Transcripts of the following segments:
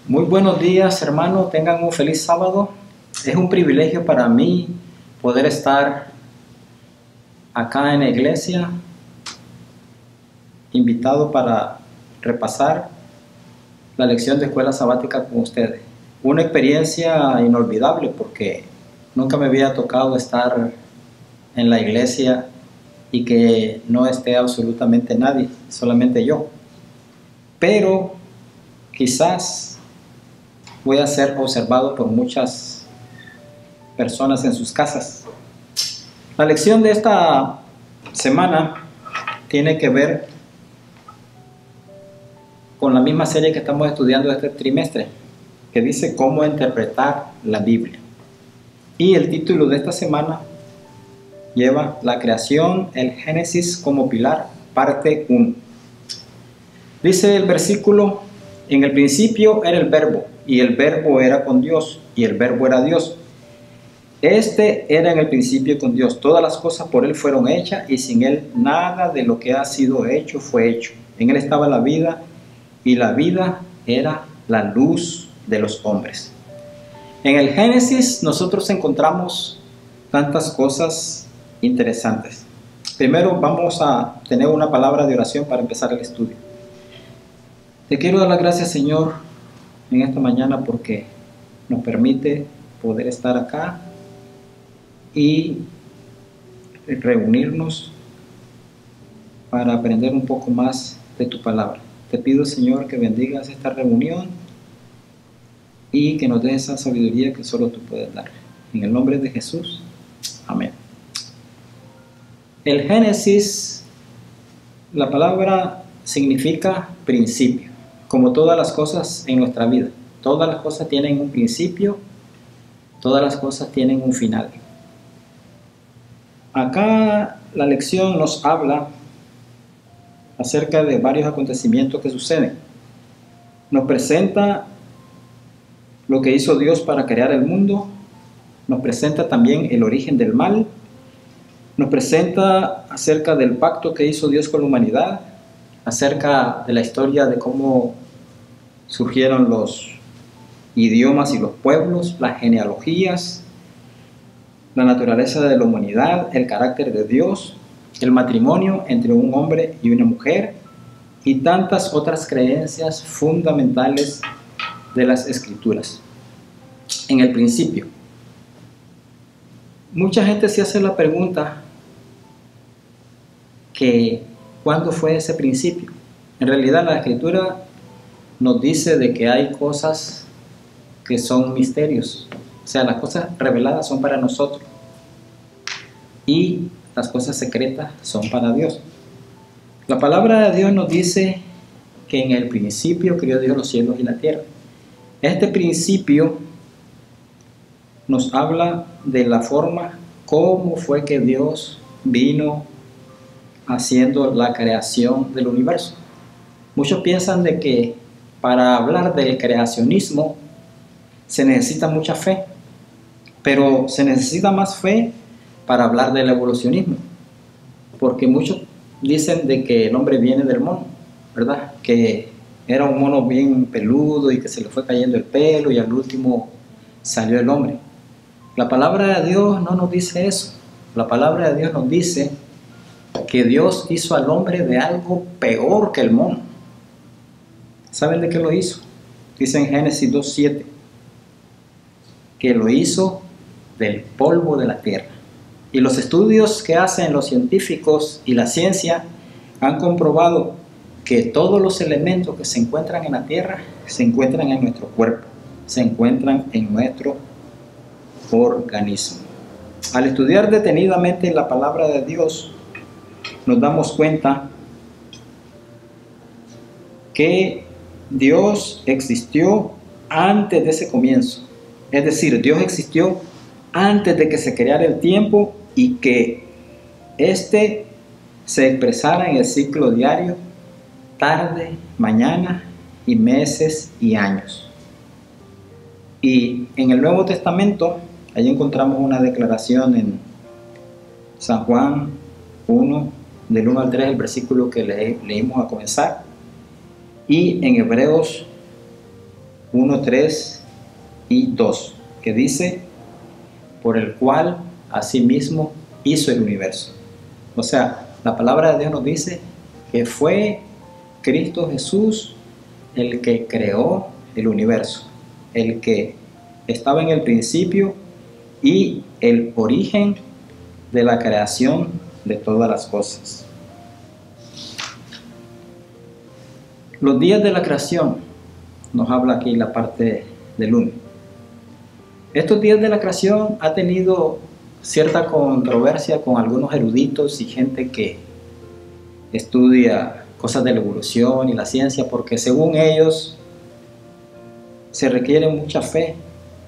Muy buenos días, hermano. Tengan un feliz sábado. Es un privilegio para mí poder estar acá en la iglesia, invitado para repasar la lección de escuela sabática con ustedes. Una experiencia inolvidable porque nunca me había tocado estar en la iglesia y que no esté absolutamente nadie, solamente yo. Pero quizás voy a ser observado por muchas personas en sus casas. La lección de esta semana tiene que ver con la misma serie que estamos estudiando este trimestre, que dice cómo interpretar la Biblia. Y el título de esta semana lleva la creación, el Génesis como pilar, parte 1. Dice el versículo: en el principio era el verbo, y el verbo era con Dios, y el verbo era Dios. Este era en el principio con Dios. Todas las cosas por Él fueron hechas, y sin Él nada de lo que ha sido hecho fue hecho. En Él estaba la vida, y la vida era la luz de los hombres. En el Génesis nosotros encontramos tantas cosas interesantes. Primero vamos a tener una palabra de oración para empezar el estudio. Te quiero dar las gracias, Señor, en esta mañana porque nos permite poder estar acá y reunirnos para aprender un poco más de tu palabra. Te pido, Señor, que bendigas esta reunión y que nos des esa sabiduría que solo tú puedes dar. En el nombre de Jesús, amén. El Génesis, la palabra significa principio, como todas las cosas en nuestra vida. Todas las cosas tienen un principio, todas las cosas tienen un final. Acá la lección nos habla acerca de varios acontecimientos que suceden. Nos presenta lo que hizo Dios para crear el mundo, nos presenta también el origen del mal, nos presenta acerca del pacto que hizo Dios con la humanidad, acerca de la historia de cómo surgieron los idiomas y los pueblos, las genealogías, la naturaleza de la humanidad, el carácter de Dios, el matrimonio entre un hombre y una mujer y tantas otras creencias fundamentales de las Escrituras. En el principio, mucha gente se hace la pregunta que ¿cuándo fue ese principio? En realidad la Escritura nos dice de que hay cosas que son misterios, o sea, las cosas reveladas son para nosotros y las cosas secretas son para Dios. La palabra de Dios nos dice que en el principio creó Dios los cielos y la tierra. Este principio nos habla de la forma cómo fue que Dios vino haciendo la creación del universo. Muchos piensan de que para hablar del creacionismo se necesita mucha fe, pero se necesita más fe para hablar del evolucionismo, porque muchos dicen de que el hombre viene del mono, ¿verdad? Que era un mono bien peludo y que se le fue cayendo el pelo y al último salió el hombre. La palabra de Dios no nos dice eso. La palabra de Dios nos dice que Dios hizo al hombre de algo peor que el mono. ¿Saben de qué lo hizo? Dice en Génesis 2:7 que lo hizo del polvo de la tierra. Y los estudios que hacen los científicos y la ciencia han comprobado que todos los elementos que se encuentran en la tierra se encuentran en nuestro cuerpo, se encuentran en nuestro organismo. Al estudiar detenidamente la palabra de Dios, nos damos cuenta que Dios existió antes de ese comienzo. Es decir, Dios existió antes de que se creara el tiempo y que éste se expresara en el ciclo diario, tarde, mañana y meses y años. Y en el Nuevo Testamento, ahí encontramos una declaración en San Juan 1, del 1 al 3, el versículo que leímos a comenzar, y en Hebreos 1, 3 y 2, que dice, por el cual asimismo hizo el universo. O sea, la palabra de Dios nos dice que fue Cristo Jesús el que creó el universo, el que estaba en el principio y el origen de la creación de todas las cosas. Los días de la creación, nos habla aquí la parte del 1. Estos días de la creación ha tenido cierta controversia con algunos eruditos y gente que estudia cosas de la evolución y la ciencia, porque según ellos se requiere mucha fe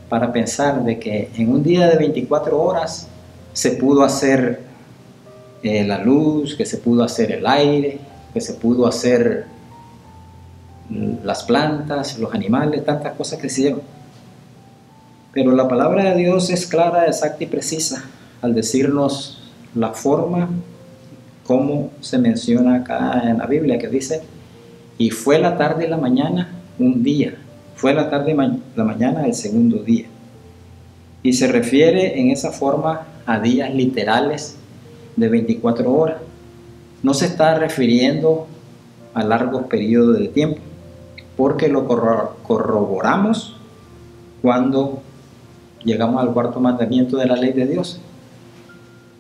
para pensar de que en un día de 24 horas se pudo hacer la luz, que se pudo hacer el aire, que se pudo hacer las plantas, los animales, tantas cosas que se hicieron. Pero la palabra de Dios es clara, exacta y precisa al decirnos la forma como se menciona acá en la Biblia, que dice, y fue la tarde y la mañana un día, fue la tarde y la mañana el segundo día. Y se refiere en esa forma a días literales de 24 horas. No se está refiriendo a largos periodos de tiempo, porque lo corroboramos cuando llegamos al cuarto mandamiento de la ley de Dios,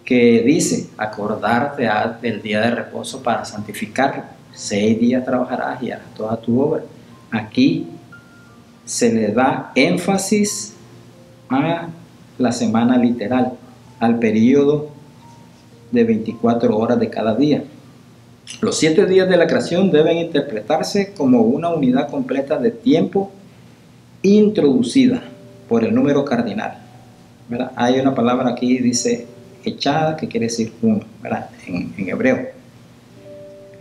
que dice, acordarte del día de reposo para santificarlo. 6 días trabajarás y harás toda tu obra. Aquí se le da énfasis a la semana literal, al periodo de 24 horas de cada día. Los 7 días de la creación deben interpretarse como una unidad completa de tiempo introducida por el número cardinal, ¿verdad? Hay una palabra aquí, dice echada, que quiere decir 1, ¿verdad? En hebreo.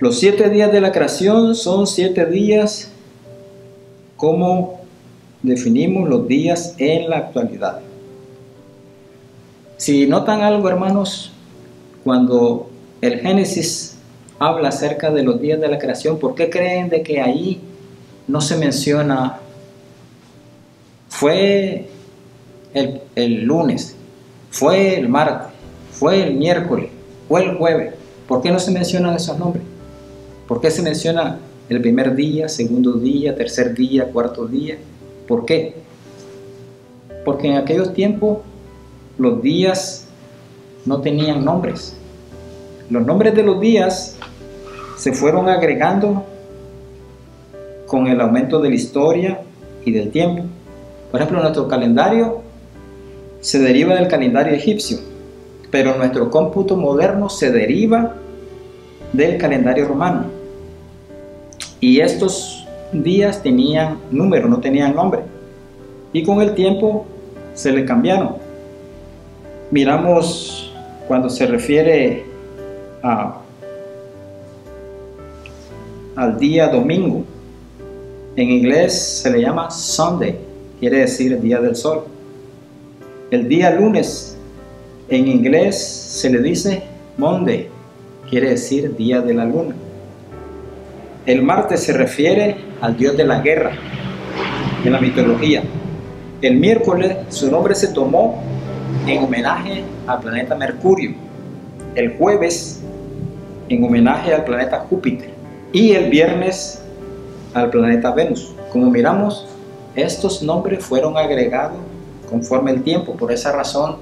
Los 7 días de la creación son 7 días como definimos los días en la actualidad. Si notan algo, hermanos, cuando el Génesis habla acerca de los días de la creación, ¿por qué creen de que ahí no se menciona fue el lunes, fue el martes, fue el miércoles, fue el jueves? ¿Por qué no se mencionan esos nombres? ¿Por qué se menciona el primer día, segundo día, tercer día, cuarto día? ¿Por qué? Porque en aquellos tiempos los días no tenían nombres. Los nombres de los días se fueron agregando con el aumento de la historia y del tiempo. Por ejemplo, nuestro calendario se deriva del calendario egipcio, pero nuestro cómputo moderno se deriva del calendario romano. Y estos días tenían número, no tenían nombre. Y con el tiempo se le cambiaron. Miramos cuando se refiere al día domingo. En inglés se le llama Sunday, quiere decir día del sol. El día lunes en inglés se le dice Monday, quiere decir día de la luna. El martes se refiere al dios de la guerra en la mitología. El miércoles su nombre se tomó en homenaje al planeta Mercurio. El jueves en homenaje al planeta Júpiter. Y el viernes al planeta Venus. Como miramos, estos nombres fueron agregados conforme el tiempo. Por esa razón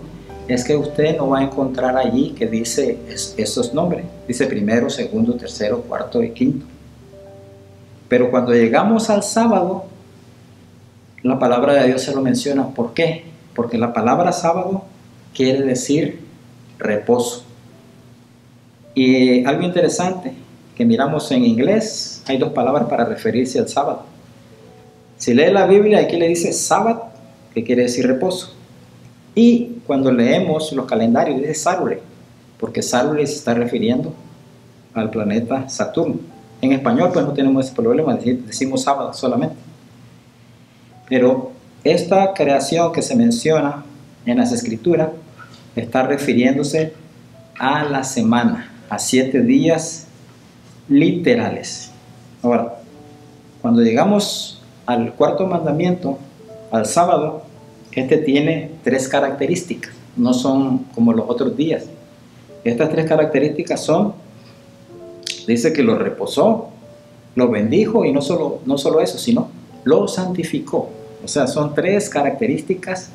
es que usted no va a encontrar allí que dice esos nombres. Dice primero, segundo, tercero, cuarto y quinto. Pero cuando llegamos al sábado, la palabra de Dios se lo menciona. ¿Por qué? Porque la palabra sábado quiere decir reposo. Y algo interesante que miramos en inglés, hay 2 palabras para referirse al sábado. Si lee la Biblia, aquí le dice Sabbath, que quiere decir reposo. Y cuando leemos los calendarios, dice Saturday, porque Saturday se está refiriendo al planeta Saturno. En español pues no tenemos ese problema, decimos sábado solamente. Pero esta creación que se menciona en las escrituras está refiriéndose a la semana, a 7 días literales. Ahora, cuando llegamos al cuarto mandamiento, al sábado, este tiene 3 características, no son como los otros días. Estas 3 características son, dice que lo reposó, lo bendijo y no solo eso, sino lo santificó. O sea, son 3 características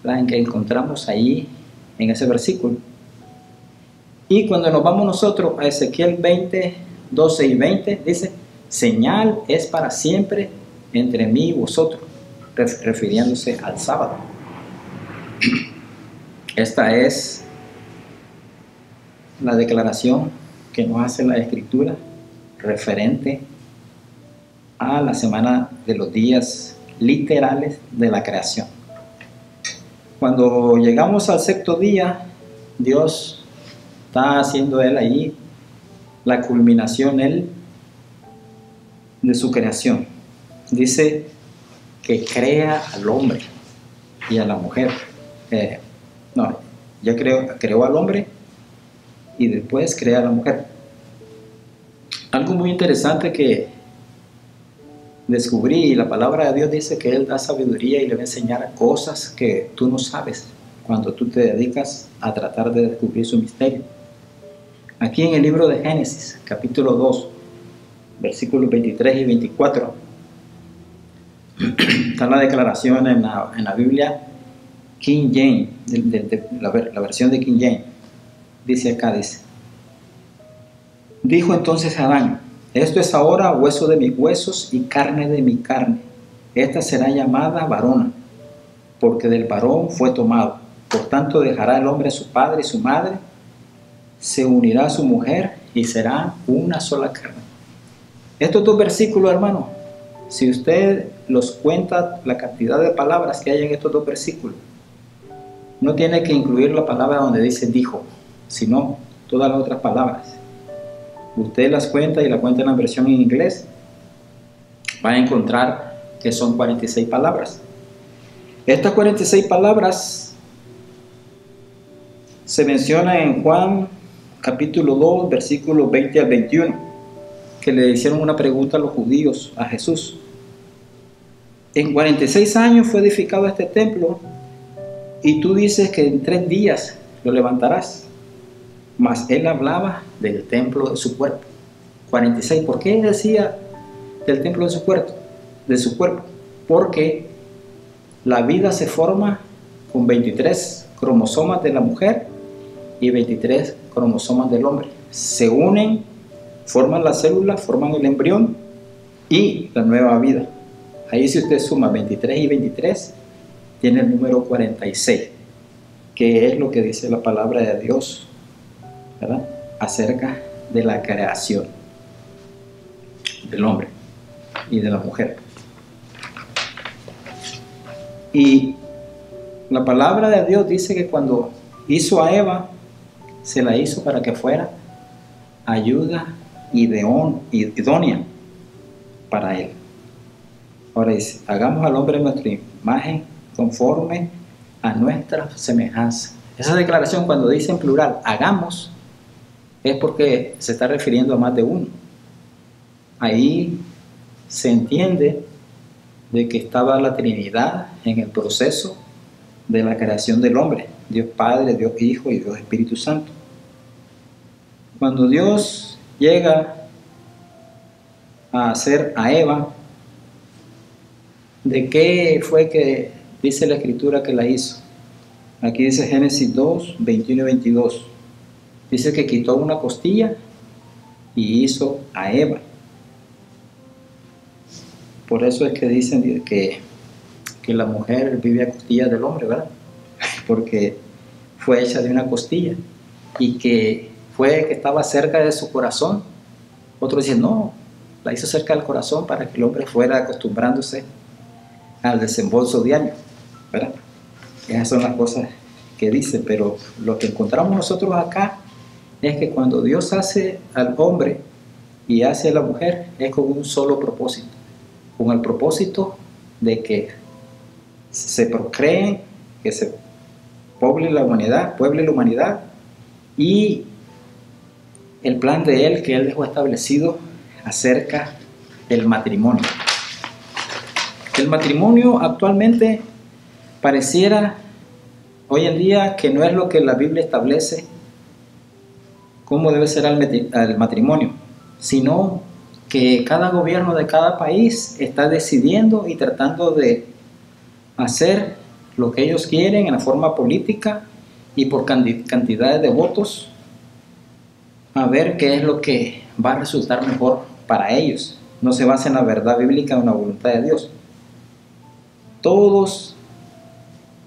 las que encontramos ahí en ese versículo. Y cuando nos vamos nosotros a Ezequiel 20, 12 y 20, dice, señal es para siempre entre mí y vosotros, refiriéndose al sábado. Esta es la declaración que nos hace la Escritura referente a la semana de los días literales de la creación. Cuando llegamos al 6º día, Dios está haciendo Él ahí la culminación Él de su creación. Dice que crea al hombre y a la mujer. Ya creó al hombre y después crea a la mujer. Algo muy interesante que descubrí, la palabra de Dios dice que Él da sabiduría y le va a enseñar cosas que tú no sabes cuando tú te dedicas a tratar de descubrir su misterio. Aquí en el libro de Génesis, capítulo 2, versículos 23 y 24, está la declaración en la Biblia King James, la versión de King James. Dice acá, dijo entonces Adán, esto es ahora hueso de mis huesos y carne de mi carne. Esta será llamada varona, porque del varón fue tomado. Por tanto dejará el hombre a su padre y su madre, se unirá a su mujer y será una sola carne. Estos 2 versículos, hermano, si usted los cuenta, la cantidad de palabras que hay en estos 2 versículos, no tiene que incluir la palabra donde dice dijo, sino todas las otras palabras. Usted las cuenta y la cuenta en la versión en inglés, va a encontrar que son 46 palabras. Estas 46 palabras se mencionan en Juan capítulo 2, versículos 20 al 21, que le hicieron una pregunta a los judíos, a Jesús. En 46 años fue edificado este templo y tú dices que en 3 días lo levantarás. Mas él hablaba del templo de su cuerpo. 46. ¿Por qué decía del templo de su cuerpo? Porque la vida se forma con 23 cromosomas de la mujer y 23 cromosomas del hombre. Se unen, forman la célula, forman el embrión y la nueva vida. Ahí si usted suma 23 y 23, tiene el número 46, que es lo que dice la palabra de Dios, ¿verdad?, acerca de la creación del hombre y de la mujer. Y la palabra de Dios dice que cuando hizo a Eva, se la hizo para que fuera ayuda idónea para él. Ahora dice, hagamos al hombre nuestra imagen conforme a nuestra semejanza. Esa declaración, cuando dice en plural, hagamos, es porque se está refiriendo a más de uno. Ahí se entiende de que estaba la Trinidad en el proceso de la creación del hombre, Dios Padre, Dios Hijo y Dios Espíritu Santo. Cuando Dios llega a hacer a Eva, ¿de qué fue que dice la Escritura que la hizo? Aquí dice Génesis 2, 21 y 22. Dice que quitó una costilla y hizo a Eva. Por eso es que dicen que la mujer vive a costillas del hombre, ¿verdad? Porque fue hecha de una costilla y que estaba cerca de su corazón. Otros dicen, no, la hizo cerca del corazón para que el hombre fuera acostumbrándose al desembolso diario, ¿verdad? Esas son las cosas que dice, pero lo que encontramos nosotros acá es que cuando Dios hace al hombre y hace a la mujer, es con un solo propósito, con el propósito de que se procreen, que se pueble la humanidad, y el plan de Él que Él dejó establecido acerca del matrimonio. El matrimonio actualmente pareciera hoy en día que no es lo que la Biblia establece cómo debe ser el matrimonio, sino que cada gobierno de cada país está decidiendo y tratando de hacer lo que ellos quieren en la forma política y por cantidades de votos, a ver qué es lo que va a resultar mejor para ellos. No se basa en la verdad bíblica o en la voluntad de Dios. Todos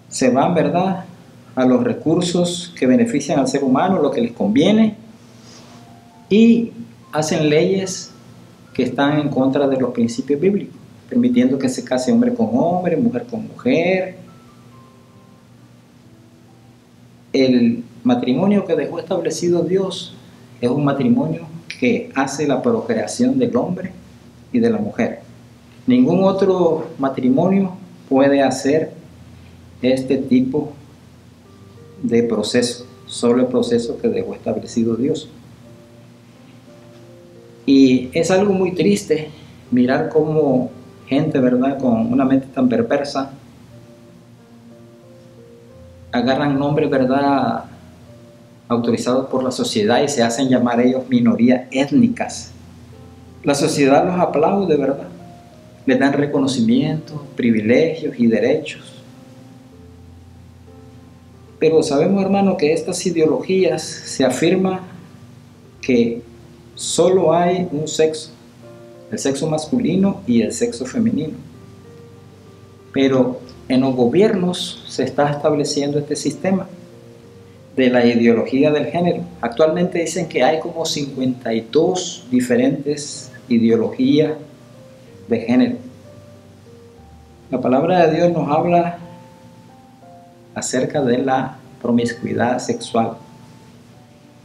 se van, ¿verdad?, a los recursos que benefician al ser humano, lo que les conviene, y hacen leyes que están en contra de los principios bíblicos, permitiendo que se case hombre con hombre, mujer con mujer. El matrimonio que dejó establecido Dios es un matrimonio que hace la procreación del hombre y de la mujer. Ningún otro matrimonio puede hacer este tipo de proceso, solo el proceso que dejó establecido Dios. Y es algo muy triste mirar cómo gente, ¿verdad?, con una mente tan perversa, agarran nombres, ¿verdad?, autorizados por la sociedad y se hacen llamar ellos minorías étnicas. La sociedad los aplaude, ¿verdad? Les dan reconocimiento, privilegios y derechos. Pero sabemos, hermano, que estas ideologías se afirma que solo hay un sexo, el sexo masculino y el sexo femenino. Pero en los gobiernos se está estableciendo este sistema de la ideología del género. Actualmente dicen que hay como 52 diferentes ideologías de género. La palabra de Dios nos habla acerca de la promiscuidad sexual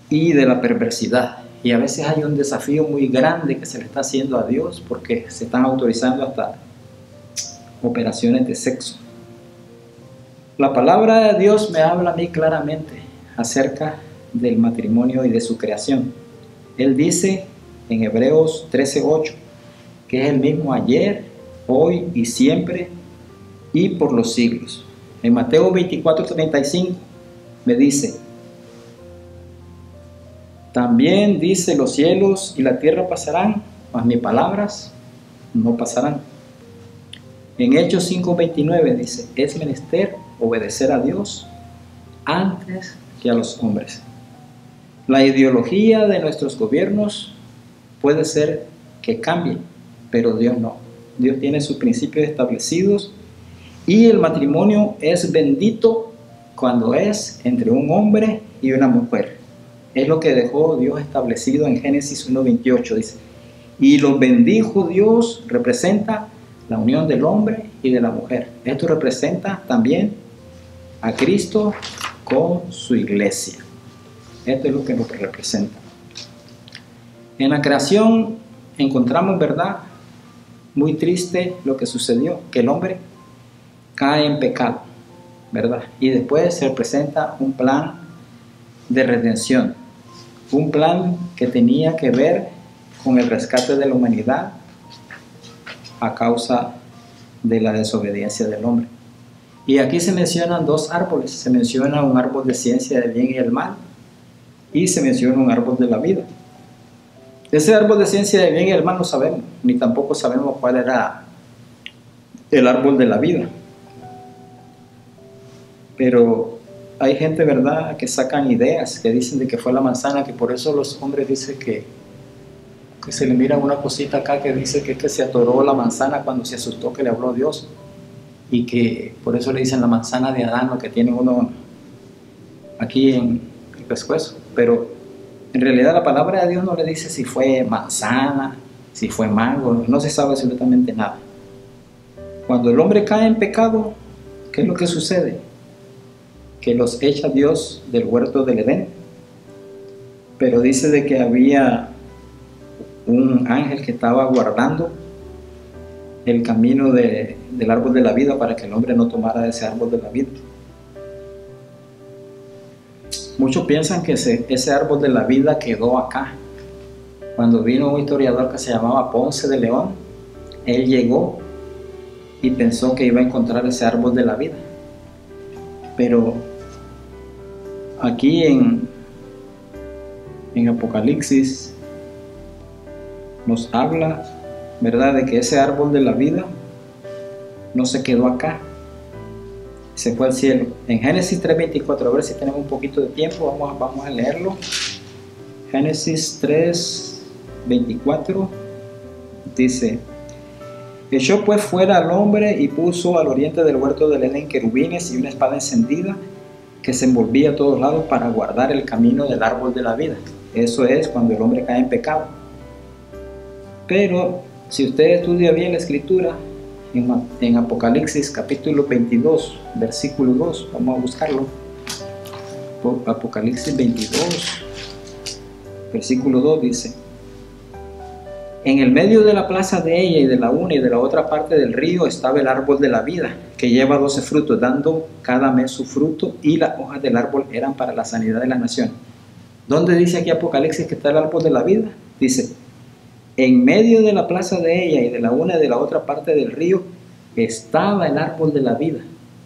y de la perversidad. Y a veces hay un desafío muy grande que se le está haciendo a Dios porque se están autorizando hasta operaciones de sexo. La palabra de Dios me habla a mí claramente acerca del matrimonio y de su creación. Él dice en Hebreos 13:8 que es el mismo ayer, hoy y siempre y por los siglos. En Mateo 24:35 me dice: también dice, los cielos y la tierra pasarán, mas mis palabras no pasarán. En Hechos 5:29 dice: es menester obedecer a Dios antes que a los hombres. La ideología de nuestros gobiernos puede ser que cambie, pero Dios no. Dios tiene sus principios establecidos y el matrimonio es bendito cuando es entre un hombre y una mujer. Es lo que dejó Dios establecido en Génesis 1:28, dice: y lo bendijo Dios, representa la unión del hombre y de la mujer. Esto representa también a Cristo con su iglesia. Esto es lo que nos representa. En la creación encontramos, ¿verdad?, muy triste lo que sucedió, que el hombre cae en pecado, ¿verdad? Y después se presenta un plan de redención, un plan que tenía que ver con el rescate de la humanidad a causa de la desobediencia del hombre. Y aquí se mencionan dos árboles. Se menciona un árbol de ciencia del bien y el mal y se menciona un árbol de la vida. Ese árbol de ciencia del bien y el mal no sabemos, ni tampoco sabemos cuál era el árbol de la vida. Pero hay gente, ¿verdad?, que sacan ideas, que dicen de que fue la manzana, que por eso los hombres dicen que se le mira una cosita acá que dice que se atoró la manzana cuando se asustó que le habló Dios, y que por eso le dicen la manzana de Adán, lo que tiene uno aquí en el pescuezo. Pero en realidad la palabra de Dios no le dice si fue manzana, si fue mango, no se sabe absolutamente nada. Cuando el hombre cae en pecado, ¿qué es lo que sucede? Que los echa Dios del huerto del Edén. Pero dice de que había un ángel que estaba guardando el camino del árbol de la vida para que el hombre no tomara ese árbol de la vida. Muchos piensan que ese árbol de la vida quedó acá. Cuando vino un historiador que se llamaba Ponce de León, él llegó y pensó que iba a encontrar ese árbol de la vida. Pero aquí en Apocalipsis nos habla, ¿verdad?, de que ese árbol de la vida no se quedó acá, se fue al cielo. En Génesis 3:24, a ver si tenemos un poquito de tiempo, vamos a leerlo. Génesis 3:24 dice: echó pues fuera al hombre y puso al oriente del huerto del Edén querubines y una espada encendida que se envolvía a todos lados para guardar el camino del árbol de la vida. Eso es cuando el hombre cae en pecado. Pero si usted estudia bien la escritura, en Apocalipsis capítulo 22, versículo 2, vamos a buscarlo. Apocalipsis 22, versículo 2 dice: en el medio de la plaza de ella y de la una y de la otra parte del río estaba el árbol de la vida, que lleva 12 frutos, dando cada mes su fruto, y las hojas del árbol eran para la sanidad de la nación. ¿Dónde dice aquí Apocalipsis que está el árbol de la vida? Dice: en medio de la plaza de ella y de la una y de la otra parte del río estaba el árbol de la vida.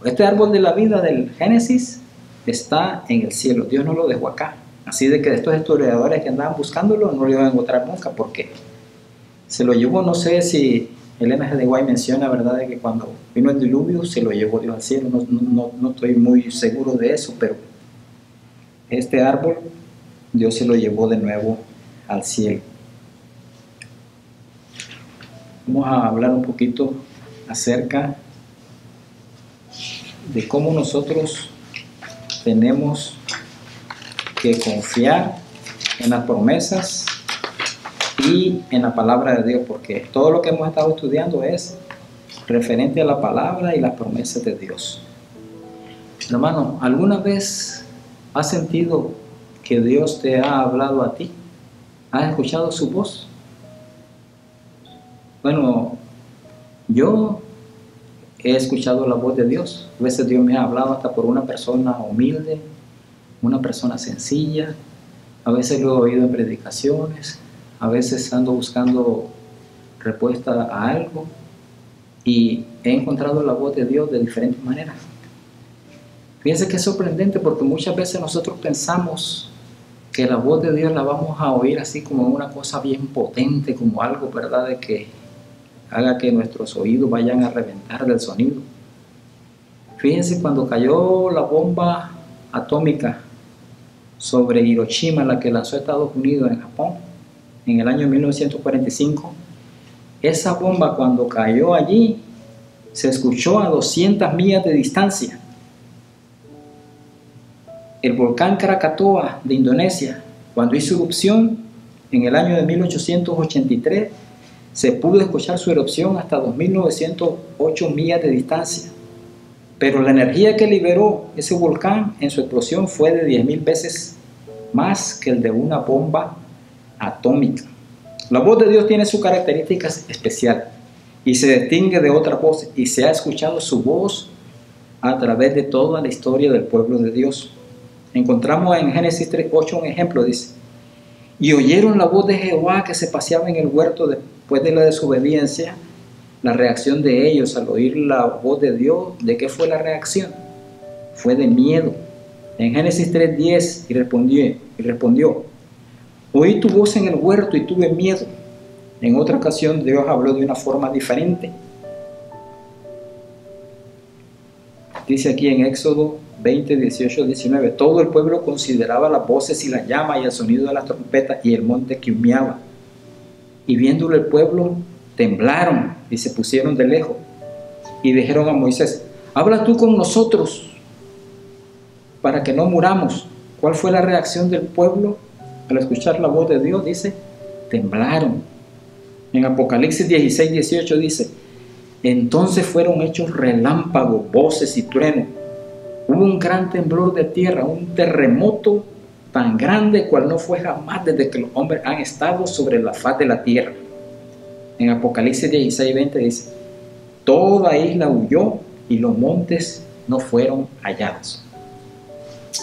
Este árbol de la vida del Génesis está en el cielo. Dios no lo dejó acá. Así de que estos historiadores que andaban buscándolo no lo iban a encontrar nunca, porque se lo llevó. No sé si Elena G. de White menciona, ¿verdad?, de que cuando vino el diluvio se lo llevó Dios al cielo. No estoy muy seguro de eso, pero este árbol Dios se lo llevó de nuevo al cielo. Vamos a hablar un poquito acerca de cómo nosotros tenemos que confiar en las promesas y en la palabra de Dios, porque todo lo que hemos estado estudiando es referente a la palabra y las promesas de Dios. Hermano, ¿alguna vez has sentido que Dios te ha hablado a ti? ¿Has escuchado su voz? Bueno, yo he escuchado la voz de Dios. A veces Dios me ha hablado hasta por una persona humilde, una persona sencilla. A veces lo he oído en predicaciones. A veces ando buscando respuesta a algo y he encontrado la voz de Dios de diferentes maneras. Fíjense que es sorprendente, porque muchas veces nosotros pensamos que la voz de Dios la vamos a oír así como una cosa bien potente, como algo, ¿verdad?, de que haga que nuestros oídos vayan a reventar del sonido. Fíjense, cuando cayó la bomba atómica sobre Hiroshima, la que lanzó Estados Unidos en Japón, en el año 1945, esa bomba cuando cayó allí se escuchó a 200 millas de distancia. El volcán Krakatoa de Indonesia, cuando hizo erupción en el año de 1883, se pudo escuchar su erupción hasta 2.908 millas de distancia. Pero la energía que liberó ese volcán en su explosión fue de 10.000 veces más que el de una bomba atómica. La voz de Dios tiene su característica especial y se distingue de otras voces, y se ha escuchado su voz a través de toda la historia del pueblo de Dios. Encontramos en Génesis 3:8 un ejemplo, dice: y oyeron la voz de Jehová que se paseaba en el huerto después de la desobediencia. La reacción de ellos al oír la voz de Dios, ¿de qué fue la reacción? Fue de miedo. En Génesis 3:10, y respondió: oí tu voz en el huerto y tuve miedo. En otra ocasión Dios habló de una forma diferente. Dice aquí en Éxodo 20, 18, 19: todo el pueblo consideraba las voces y las llamas y el sonido de las trompetas y el monte que humeaba. Y viéndolo el pueblo, temblaron y se pusieron de lejos. Y dijeron a Moisés: habla tú con nosotros para que no muramos. ¿Cuál fue la reacción del pueblo al escuchar la voz de Dios? Dice: temblaron. En Apocalipsis 16, 18 dice: entonces fueron hechos relámpagos, voces y truenos. Hubo un gran temblor de tierra, un terremoto tan grande cual no fue jamás desde que los hombres han estado sobre la faz de la tierra. En Apocalipsis 16, 20 dice: toda isla huyó y los montes no fueron hallados.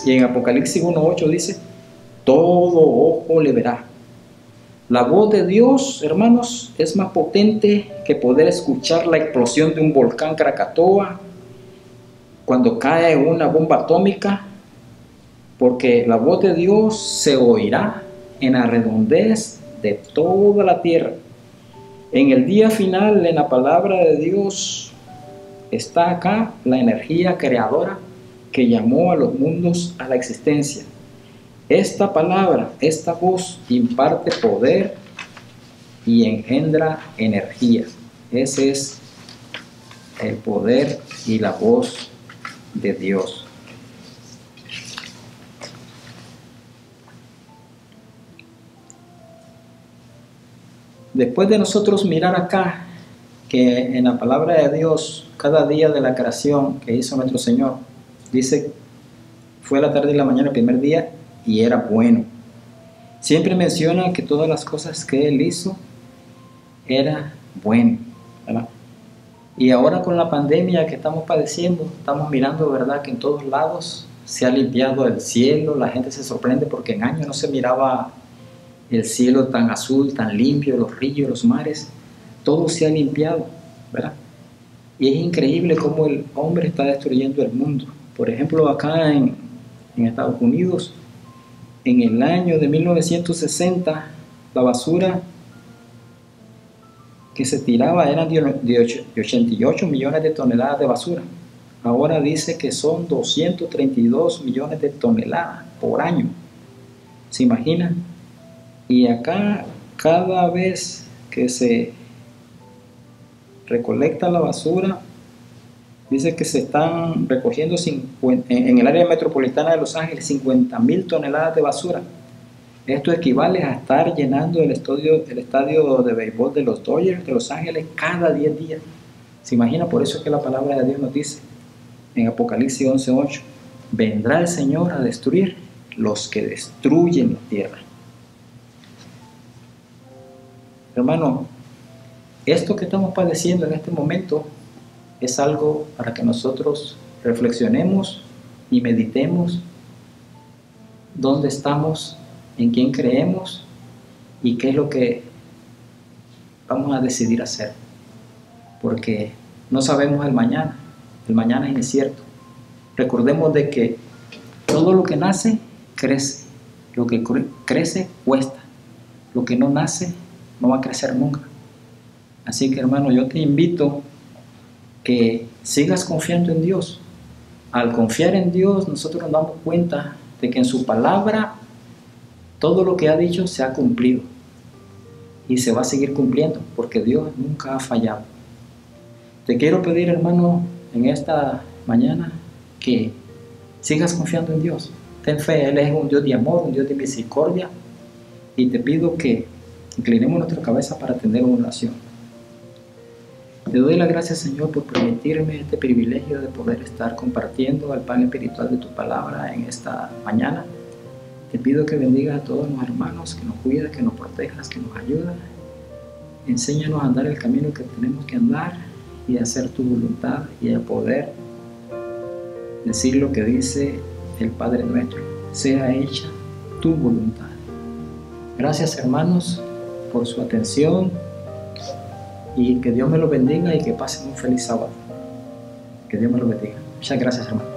Y en Apocalipsis 1:8 dice: todo ojo le verá, La voz de Dios, hermanos, es más potente que poder escuchar la explosión de un volcán Krakatoa cuando cae una bomba atómica, porque la voz de Dios se oirá en la redondez de toda la tierra. En el día final, en la palabra de Dios, está acá la energía creadora que llamó a los mundos a la existencia. Esta palabra, esta voz, imparte poder y engendra energía. Ese es el poder y la voz de Dios. Después de nosotros mirar acá, que en la palabra de Dios, cada día de la creación que hizo nuestro Señor, dice, fue la tarde y la mañana el primer día y era bueno. Siempre menciona que todas las cosas que Él hizo era bueno, ¿verdad? Y ahora con la pandemia que estamos padeciendo, estamos mirando, ¿verdad?, que en todos lados se ha limpiado el cielo. La gente se sorprende porque en años no se miraba el cielo tan azul, tan limpio, los ríos, los mares, todo se ha limpiado, ¿verdad? Y es increíble cómo el hombre está destruyendo el mundo. Por ejemplo, acá en Estados Unidos, en el año de 1960, la basura que se tiraba eran de 88 millones de toneladas de basura. Ahora dice que son 232 millones de toneladas por año. ¿Se imaginan? Y acá, cada vez que se recolecta la basura, dice que se están recogiendo en el área metropolitana de Los Ángeles 50,000 toneladas de basura. Esto equivale a estar llenando el estadio de béisbol de los Dodgers de Los Ángeles cada 10 días. ¿Se imagina? Por eso es que la palabra de Dios nos dice en Apocalipsis 11:8, vendrá el Señor a destruir los que destruyen la tierra. Hermano, esto que estamos padeciendo en este momento es algo para que nosotros reflexionemos y meditemos dónde estamos, en quién creemos y qué es lo que vamos a decidir hacer. Porque no sabemos el mañana es incierto. Recordemos de que todo lo que nace, crece. Lo que crece, cuesta. Lo que no nace, no va a crecer nunca. Así que, hermano, yo te invito que sigas confiando en Dios. Al confiar en Dios, nosotros nos damos cuenta de que en su palabra todo lo que ha dicho se ha cumplido y se va a seguir cumpliendo, porque Dios nunca ha fallado. Te quiero pedir, hermano, en esta mañana que sigas confiando en Dios. Ten fe, Él es un Dios de amor, un Dios de misericordia, y te pido que inclinemos nuestra cabeza para tener una oración. Te doy las gracias, Señor, por permitirme este privilegio de poder estar compartiendo el pan espiritual de tu palabra en esta mañana. Te pido que bendiga a todos los hermanos, que nos cuides, que nos protejas, que nos ayudas. Enséñanos a andar el camino que tenemos que andar y a hacer tu voluntad y a poder decir lo que dice el Padre nuestro. Sea hecha tu voluntad. Gracias, hermanos, por su atención y que Dios me lo bendiga y que pasen un feliz sábado. Que Dios me lo bendiga. Muchas gracias, hermano.